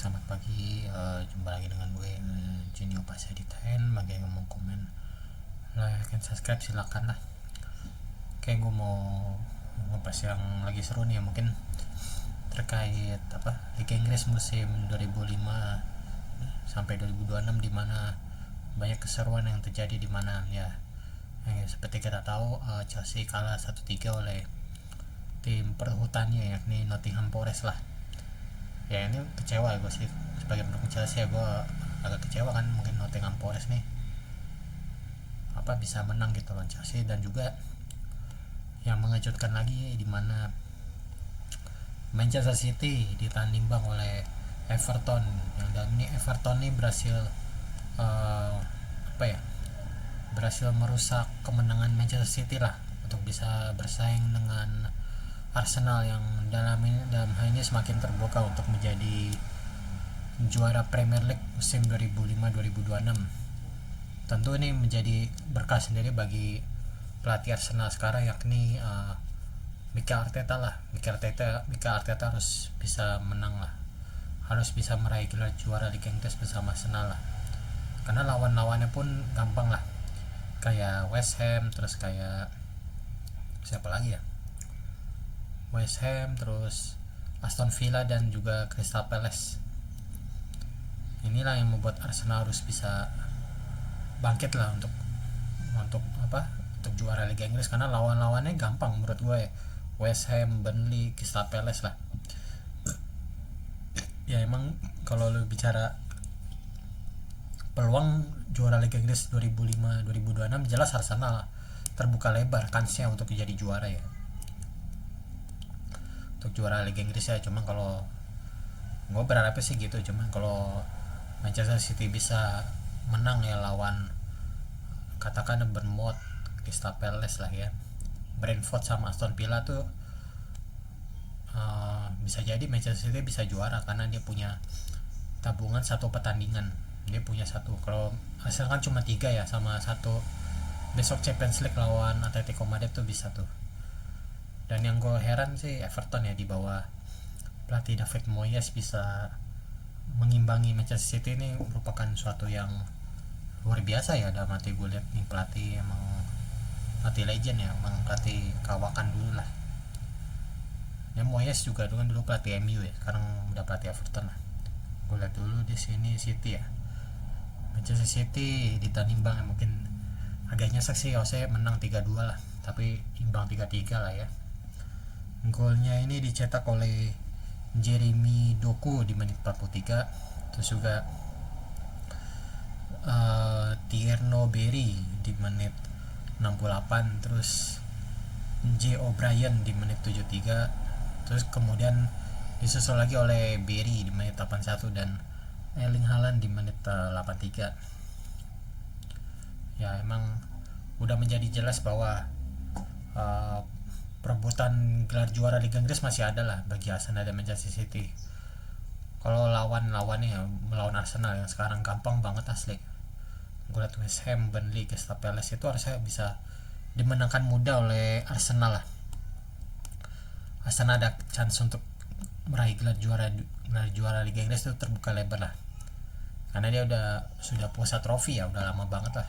selamat pagi. Jumpa lagi dengan gue, Junio Pasaditain. Bagi yang mau komen, like and subscribe silakan lah. Kayak gue mau ngebahas yang lagi seru nih, mungkin terkait Liga Inggris musim 2005 sampai 2026, di mana banyak keseruan yang terjadi, di mana seperti kita tahu, Chelsea kalah 1-3 oleh tim perhutannya, yakni Nottingham Forest lah. Ya ini kecewa gue sih sebagai pendukung Chelsea, gue agak kecewa kan, mungkin Nottingham Forest nih bisa menang gitu lawan Chelsea. Dan juga yang mengejutkan lagi, di mana Manchester City ditahan imbang oleh Everton, yang dan ini Everton nih berhasil berhasil merusak kemenangan Manchester City lah, untuk bisa bersaing dengan Arsenal yang dalam hal ini semakin terbuka untuk menjadi juara Premier League musim 2005-2026. Tentu ini menjadi berkah sendiri bagi pelatih Arsenal sekarang, yakni Mikel Arteta lah. Mikel Arteta harus bisa menang lah, harus bisa meraih gelar juara Liga Inggris bersama Arsenal lah. Karena lawan-lawannya pun gampang lah, kayak West Ham, terus kayak siapa lagi ya, West Ham, terus Aston Villa, dan juga Crystal Palace. Inilah yang membuat Arsenal harus bisa bangkit lah untuk juara Liga Inggris, karena lawan-lawannya gampang menurut gue ya. West Ham, Burnley, Crystal Palace lah. Ya emang kalau lu bicara peluang juara Liga Inggris 2005-2026, jelas Arsenal terbuka lebar kansnya untuk menjadi juara ya, untuk juara Liga Inggris ya. Cuma kalau gue berharap sih gitu, cuman kalau Manchester City bisa menang ya lawan katakan Bournemouth, Crystal Palace lah ya, Brentford sama Aston Villa tuh, bisa jadi Manchester City bisa juara karena dia punya tabungan satu pertandingan. Dia punya satu, kalau Arsenal kan cuma 3 ya, sama satu besok Champions League lawan Atletico Madrid tuh bisa tuh. Dan yang gue heran sih Everton ya, di bawah pelatih David Moyes bisa mengimbangi Manchester City. Ini merupakan suatu yang luar biasa ya dalam hati gue lihat nih. Pelatih emang pelatih legend ya, emang pelatih kawakan dulu lah. Ya Moyes juga dulu pelatih MU ya, sekarang udah pelatih Everton lah. Gue lihat dulu di sini City ya, Manchester City ditanimbang ya, mungkin agak nyesek sih saya menang 3-2 lah, tapi imbang 3-3 lah ya. Golnya ini dicetak oleh Jeremy Doku di menit 43, terus juga Tierno Berry di menit 68, terus J. O'Brien di menit 73, terus kemudian disusul lagi oleh Berry di menit 81 dan Erling Haaland di menit 83. Ya emang udah menjadi jelas bahwa perebutan gelar juara Liga Inggris masih ada lah bagi Arsenal dan Manchester City. Kalau lawannya ya, melawan Arsenal yang sekarang gampang banget asli. Gue liat West Ham, Burnley, Crystal Palace itu harusnya bisa dimenangkan mudah oleh Arsenal lah. Arsenal ada chance untuk meraih gelar juara Liga Inggris itu terbuka lebar lah, karena dia sudah puasa trofi ya, udah lama banget lah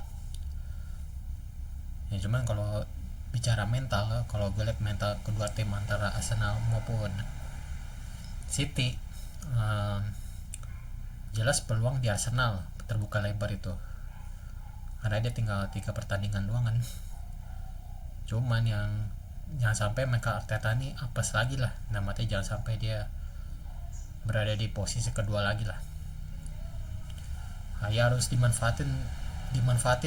ya. Cuman kalau bicara mental, kalau gue lihat mental kedua tim antara Arsenal maupun City, jelas peluang di Arsenal terbuka lebar itu, karena dia tinggal 3 pertandingan doang kan. Cuman yang jangan sampai Mikel Arteta nih apes lagi lah, namanya jangan sampai dia berada di posisi kedua lagi lah. Ya harus dimanfaatin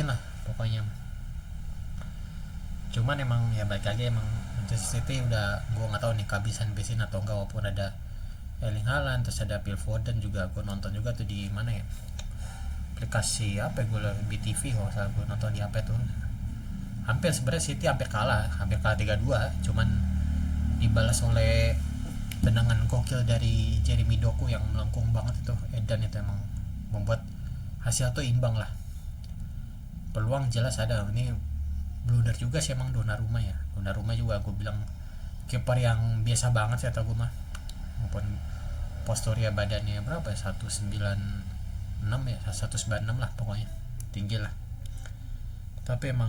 lah pokoknya. Cuman emang ya balik lagi, emang Manchester City udah, gue nggak tahu nih kehabisan bensin atau enggak, walaupun ada Erling Haaland, terus ada Phil Foden juga. Gue nonton juga tuh di mana ya, aplikasi gue BTV kalau salah, gue nonton di apa tuh. Hampir sebenarnya City hampir kalah 3-2, cuman dibalas oleh tendangan gokil dari Jeremy Doku yang melengkung banget itu, edan itu, emang membuat hasil tuh imbang lah. Peluang jelas ada. Ini blunder juga sih emang Donnarumma juga gue bilang kiper yang biasa banget sih atau gue mah, maupun posturnya badannya berapa ya, 196 ya, 196 lah pokoknya, tinggi lah. Tapi emang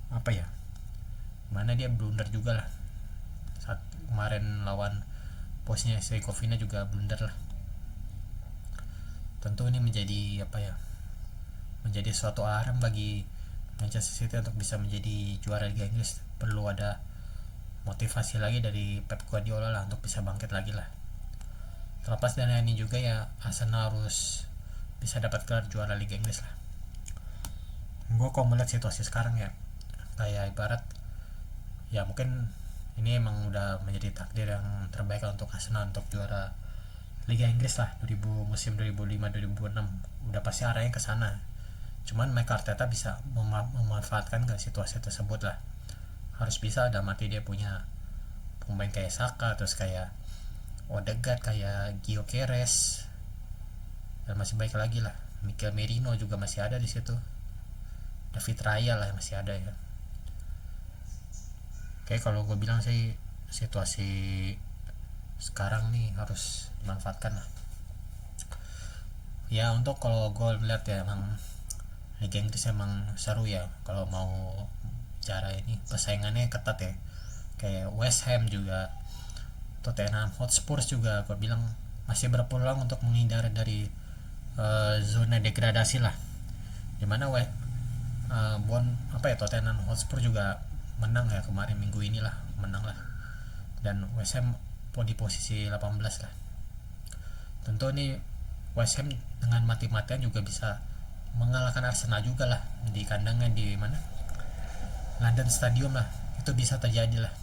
apa ya, mana dia blunder juga lah saat kemarin lawan bosnya Seikovina, juga blunder lah. Tentu ini menjadi apa ya, menjadi suatu alarm bagi Manchester City untuk bisa menjadi juara Liga Inggris. Perlu ada motivasi lagi dari Pep Guardiola lah untuk bisa bangkit lagi lah. Terlepas dari ini juga ya, Arsenal harus bisa dapat gelar juara Liga Inggris lah. Gue kalau melihat situasi sekarang ya, kayak ibarat ya mungkin ini emang udah menjadi takdir yang terbaik untuk Arsenal untuk juara Liga Inggris lah musim 2005-2006, udah pasti arahnya ke sana. Cuman Mikel Arteta bisa memanfaatkan gak situasi tersebut lah. Harus bisa, ada mati dia punya pemain kayak Saka, terus kayak Odegaard, kayak Gyökeres, dan masih baik lagi lah. Mikel Merino juga masih ada di situ. David Raya lah masih ada ya. Oke, kalau gue bilang sih situasi sekarang nih harus dimanfaatkan lah. Ya untuk kalau gue lihat ya, emang Liga Inggris emang seru ya kalau mau cara ini, persaingannya ketat ya. Kayak West Ham juga, Tottenham Hotspur juga gue bilang masih berpeluang untuk menghindar dari zona degradasi lah. Dimana Tottenham Hotspur juga menang ya kemarin, minggu inilah menang lah, dan West Ham di posisi 18 lah. Tentu nih West Ham dengan mati-matian juga bisa mengalahkan Arsenal juga lah di kandangnya di mana, London Stadium lah. Itu bisa terjadi lah,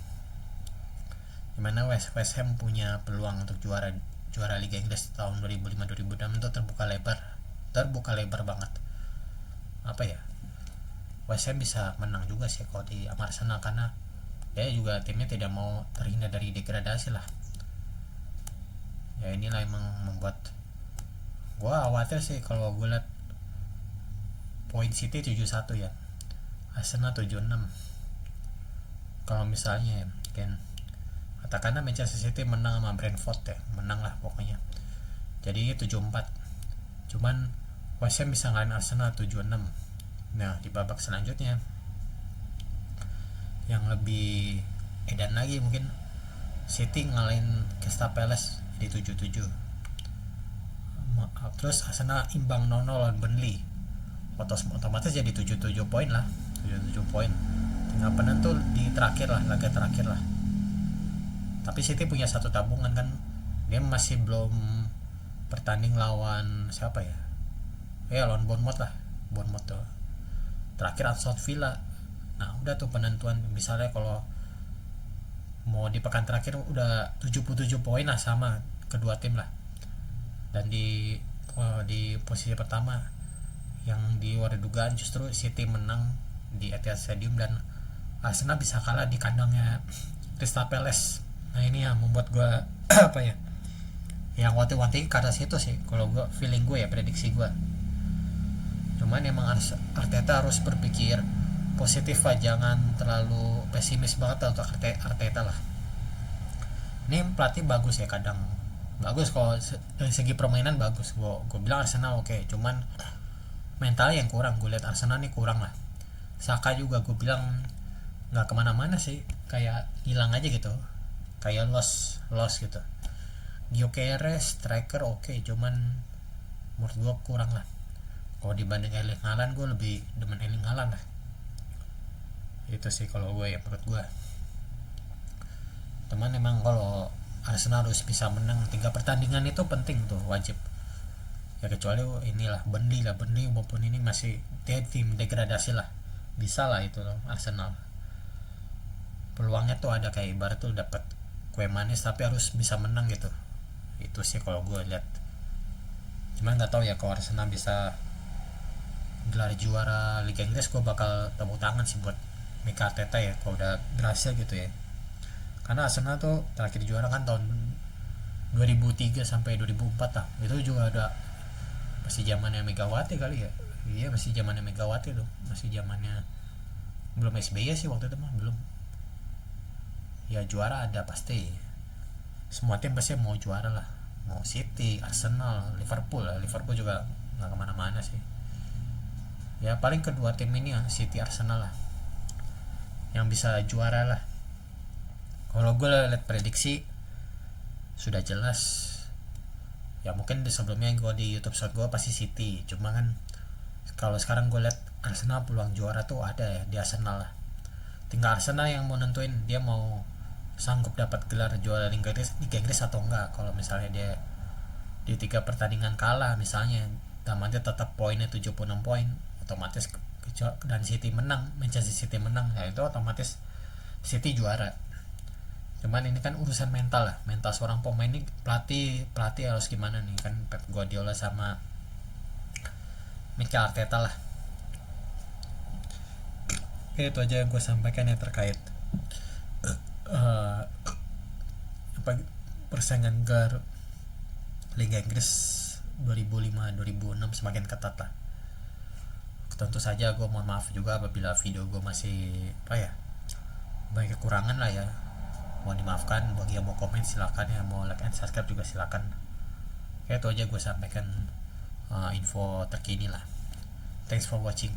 dimana West Ham punya peluang untuk juara Liga Inggris tahun 2005-2006 itu terbuka lebar banget. Apa ya, West Ham bisa menang juga sih kalau di Arsenal, karena dia juga timnya tidak mau terhindar dari degradasi lah. Ya inilah emang membuat gue khawatir sih kalau gue liat poin City 71 ya, Arsenal 76. Kalau misalnya ya, mungkin katakanlah Manchester City menang sama Brentford ya, menang lah pokoknya, jadi 74. Cuman West Ham bisa ngalahin Arsenal 76. Nah di babak selanjutnya yang lebih edan lagi, mungkin City ngalahin Crystal Palace di 77. Terus Arsenal imbang 0-0 lawan Burnley, otomatis jadi 77 poin lah, 77 poin. Tinggal penentu di laga terakhir lah. Tapi City punya satu tabungan kan, dia masih belum bertanding lawan siapa ya? Lawan Bournemouth tuh. Terakhir Aston Villa. Nah udah tuh penentuan, misalnya kalau mau di pekan terakhir udah 77 poin lah sama kedua tim lah. Dan di posisi pertama yang di luar dugaan justru City menang di Etihad Stadium dan Arsenal bisa kalah di kandangnya Crystal Palace. Nah ini yang membuat gue apa ya, yang wanti-wanti ke arah situ sih kalau gue, feeling gue ya, prediksi gue. Cuman emang Arteta harus berpikir positif lah, jangan terlalu pesimis banget untuk Arteta lah. Ini pelatih bagus ya, kadang bagus kalau dari segi permainan bagus. Gue bilang Arsenal oke, cuman mental yang kurang. Gue lihat Arsenal nih kurang lah. Saka juga gue bilang nggak kemana-mana sih, kayak hilang aja gitu, kayak lost gitu. Gyökeres striker oke, cuman menurut gue kurang lah. Kalau dibanding Erling Haaland, gue lebih demen Erling Haaland lah. Itu sih kalau gue ya, menurut gue. Teman emang kalau Arsenal harus bisa menang 3 pertandingan itu penting tuh, wajib. Ya kecuali inilah Burnley maupun ini masih tim degradasi lah, bisa lah itu loh Arsenal. Peluangnya tuh ada, kayak ibarat tuh dapat kue manis tapi harus bisa menang gitu. Itu sih kalau gue lihat. Cuman nggak tahu ya kalau Arsenal bisa gelar juara Liga Inggris, gue bakal tepuk tangan sih buat Mikel Arteta ya kalau udah berhasil gitu ya. Karena Arsenal tuh terakhir juara kan tahun 2003 sampai 2004 lah. Itu juga ada masih zamannya Megawati kali ya. Iya masih zamannya Megawati tuh, masih zamannya belum SBY sih waktu itu mah, belum. Ya juara ada pasti. semua tim pasti mau juara lah, mau City, Arsenal, Liverpool lah. Liverpool juga nggak kemana-mana sih ya, paling kedua tim ini ya, City, Arsenal lah yang bisa juara lah. Kalau gue lihat prediksi sudah jelas ya, mungkin di sebelumnya gue di YouTube short gue pasti City, cuma kan kalau sekarang gue lihat Arsenal peluang juara tuh ada ya di Arsenal lah. Tinggal Arsenal yang mau nentuin dia mau sanggup dapat gelar juara Liga Inggris atau enggak. Kalau misalnya dia di 3 pertandingan kalah misalnya, dia tetap poinnya 76 poin, otomatis dan City menang, Manchester City menang, ya itu otomatis City juara. Cuman ini kan urusan mental lah, mental seorang pemain ini, pelatih harus gimana nih kan, Pep Guardiola sama Mikel Arteta lah. Oke, itu aja yang gue sampaikan ya terkait persaingan gelar Liga Inggris 2005-2006 semakin ketat lah. Tentu saja gue mohon maaf juga apabila video gue masih banyak kekurangan lah ya, mohon dimaafkan. Bagi yang mau komen silakan ya, mau like and subscribe juga silakan. Kayak itu aja gue sampaikan info terkini lah. Thanks for watching.